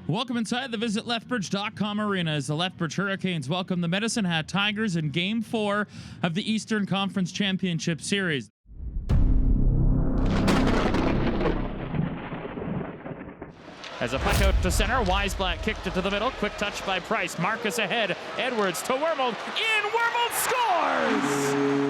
Welcome inside the Visit Lethbridge.com arena as the Lethbridge Hurricanes welcome the Medicine Hat Tigers in Game 4 of the Eastern Conference Championship Series. As a puck out to center, Weisblatt kicked it to the middle. Quick touch by Price. Marcus ahead. Edwards to Wormold. In! Wormold scores!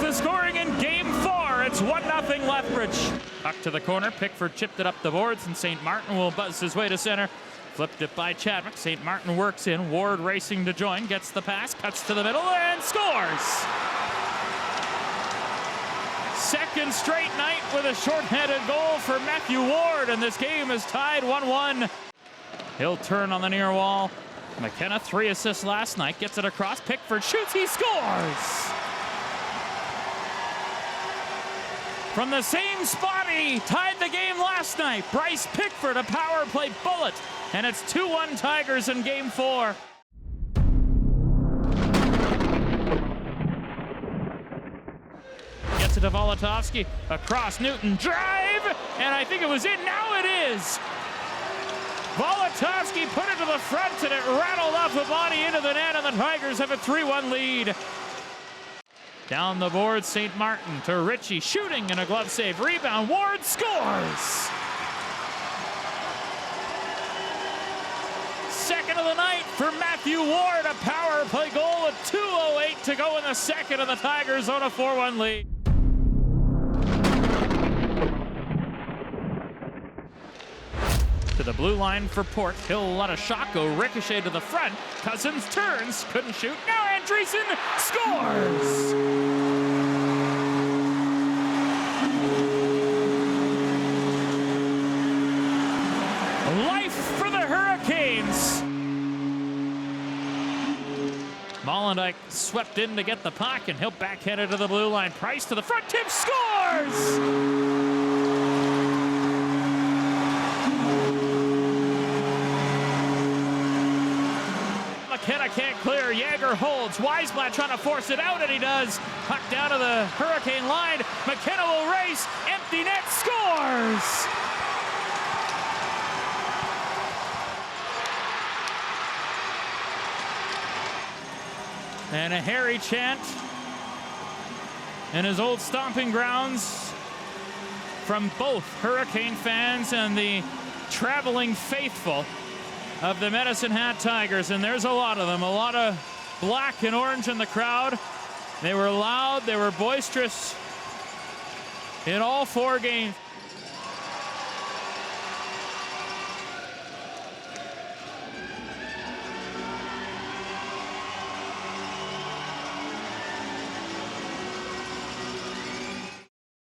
The scoring in Game 4. It's 1-0 Lethbridge. Puck to the corner. Pickford chipped it up the boards, and St. Martin will buzz his way to center. Flipped it by Chadwick. St. Martin works in. Ward racing to join. Gets the pass. Cuts to the middle and scores. Second straight night with a shorthanded goal for Matthew Ward, and this game is tied 1-1. He'll turn on the near wall. McKenna, 3 assists last night. Gets it across. Pickford shoots. He scores. From the same spot he tied the game last night, Bryce Pickford, a power play bullet, and it's 2-1 Tigers in Game 4. Gets it to Volotovsky, across Newton, drive, and I think it was in, now it is! Volotovsky put it to the front and it rattled off the body into the net, and the Tigers have a 3-1 lead. Down the board, St. Martin to Ritchie, shooting and a glove save. Rebound, Ward scores! Second of the night for Matthew Ward, a power play goal with 2:08 to go in the second, and the Tigers on a 4-1 lead. To the blue line for Port. He'll let a shot go, ricochet to the front. Cousins turns, couldn't shoot. Now Andreessen scores! Life for the Hurricanes. Mollendijk swept in to get the puck, and he'll backhand it to the blue line. Price to the front, tip, scores! McKenna can't clear. Yager holds. Weisblatt trying to force it out, and he does. Puck down to the Hurricane line. McKenna will race. Empty net, scores! And a Harry chant in his old stomping grounds from both Hurricane fans and the traveling faithful of the Medicine Hat Tigers, and there's a lot of them, a lot of black and orange in the crowd. They were loud, they were boisterous in all 4 games.